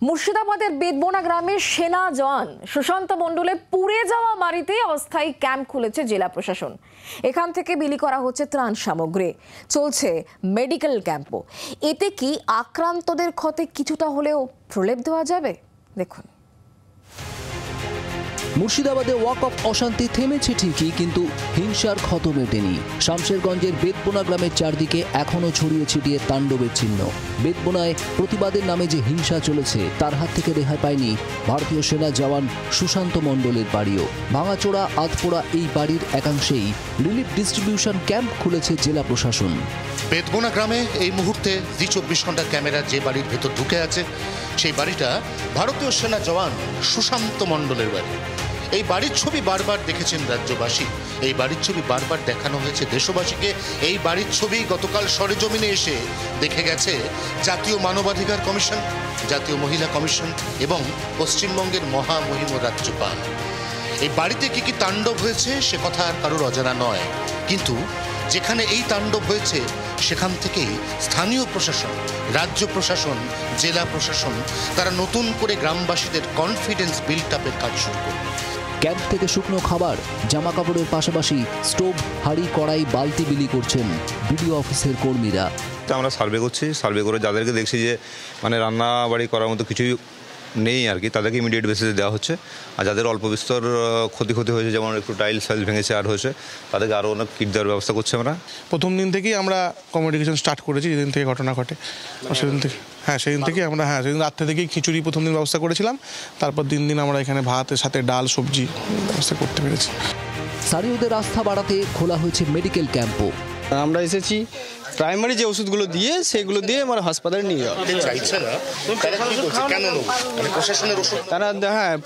মুর্শিদাবাদের বেদবোনা গ্রামের সেনা জওয়ান সুশান্ত মণ্ডলের পুড়ে যাওয়া বাড়িতে অস্থায়ী ক্যাম্প খুলেছে জেলা প্রশাসন। এখান থেকে বিলি করা হচ্ছে ত্রাণ সামগ্রী, চলছে মেডিকেল ক্যাম্পও। এতে কি আক্রান্তদের ক্ষতে কিছুটা হলেও প্রলেপ দেওয়া যাবে? দেখুন। মুর্শিদাবাদে ওয়াক অফ অশান্তি থেমেছে ঠিকই, কিন্তু হিংসার ক্ষত মেটেনি। শামশেরগঞ্জের বেদবোনা গ্রামের চারদিকে এখনও ছড়িয়ে ছিটিয়ে তাণ্ডবের চিহ্ন। বেদবোনায় প্রতিবাদের নামে যে হিংসা চলেছে তার হাত থেকে রেহাই পায়নি ভারতীয় সেনা জওয়ান সুশান্ত মণ্ডলের বাড়িও। ভাঙাচোরা আধপোড়া এই বাড়ির একাংশেই রিলিফ ডিস্ট্রিবিউশন ক্যাম্প খুলেছে জেলা প্রশাসন। বেদবোনা গ্রামে এই মুহূর্তে 24 ঘন্টার ক্যামেরা যে বাড়ির ভেতর ঢুকে আছে, সেই বাড়িটা ভারতীয় সেনা জওয়ান সুশান্ত মণ্ডলের বাড়ি। এই বাড়ির ছবি বারবার দেখেছেন রাজ্যবাসী, এই বাড়ির ছবি বারবার দেখানো হয়েছে দেশবাসীকে। এই বাড়ির ছবি গতকাল সরেজমিনে এসে দেখে গেছে জাতীয় মানবাধিকার কমিশন, জাতীয় মহিলা কমিশন এবং পশ্চিমবঙ্গের মহামহিম রাজ্যপাল। এই বাড়িতে কি কি তাণ্ডব হয়েছে সে কথা আর কারোর অজানা নয়, কিন্তু যেখানে এই তাণ্ডব হয়েছে সেখান থেকেই স্থানীয় প্রশাসন, রাজ্য প্রশাসন, জেলা প্রশাসন তারা নতুন করে গ্রামবাসীদের কনফিডেন্স বিল্ড আপের কাজ শুরু করবে। ক্যাম্প থেকে শুকনো খাবার, জামা কাপড়ের পাশাপাশি স্টোভ, হাঁড়ি, কড়াই, বালতি বিলি করছেন বিডিও অফিসের কর্মীরা। আমরা সার্ভে করছি, সার্ভে করে যাদেরকে দেখছি যে রান্না বাড়ি করার মতো কিছুই নেই আর কি, তাদেরকে ইমিডিয়েট বেসিসে দেওয়া হচ্ছে। আর যাদের অল্প বিস্তর ক্ষতি হয়েছে, যেমন একটু টাইলস ভেঙেছে আর হয়েছে, তাদেরকে আরও অনেক কিট দেওয়ার ব্যবস্থা করছি আমরা। প্রথম দিন থেকেই আমরা কমিউনিকেশন স্টার্ট করেছি, যেদিন থেকে ঘটনা ঘটে সেদিন থেকে। সেদিন থেকে আমরা সেদিন রাত্রে থেকেই খিচুড়ি প্রথম দিন ব্যবস্থা করেছিলাম, তারপর দিন আমরা এখানে ভাতের সাথে ডাল, সবজি ব্যবস্থা করতে পেরেছি। স্থানীয়দের আস্থা বাড়াতে খোলা হয়েছে মেডিকেল ক্যাম্পও। আমরা এসেছি প্রাইমারি যে ওষুধগুলো দিয়ে সেগুলো দিয়ে আমার হাসপাতালে নিয়ে যাওয়া। তারা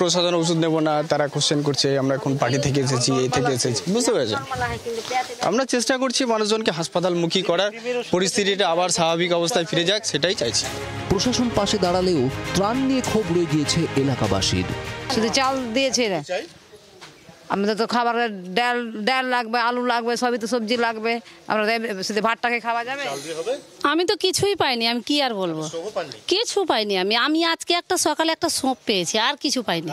প্রশাসনের ওষুধ নেবো না, তারা কোশ্চেন করছে আমরা এখন পার্টি থেকে এসেছি, এই থেকে এসেছি, বুঝতে পেরেছেন। আমরা চেষ্টা করছি মানুষজনকে হাসপাতালমুখী করার, পরিস্থিতিটা আবার স্বাভাবিক অবস্থায় ফিরে যাক, সেটাই চাইছি। প্রশাসন পাশে দাঁড়ালেও ত্রাণ নিয়ে ক্ষোভ রয়ে গিয়েছে এলাকাবাসীর। শুধু চাল দিয়েছে, আমাদের তো খাবারের ডাল লাগবে, আলু লাগবে, সবই তো সবজি লাগবে, আমরা শুধু ভাতটাকে খাওয়া যাবে। আমি তো কিছুই পাইনি, আমি কি আর বলবো, কিছু পাইনি। আমি আজকে একটা সকালে একটা সোপ পেয়েছি, আর কিছু পাইনি।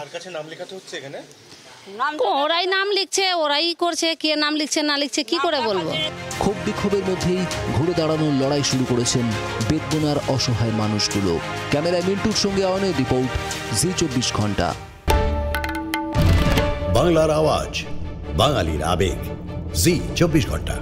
ওরাই নাম লিখছে, ওরাই করছে, কে নাম লিখছে না লিখছে কি করে বলবো। ক্ষোভ বিক্ষোভের মধ্যেই ঘুরে দাঁড়ানোর লড়াই শুরু করেছেন বেদবোনার অসহায় মানুষগুলো। ক্যামেরায় মিন্টুর সঙ্গে অয়নের রিপোর্ট, জি 24 ঘন্টা। বাংলার আওয়াজ, বাঙালির আবেগ, জি 24 ঘন্টা।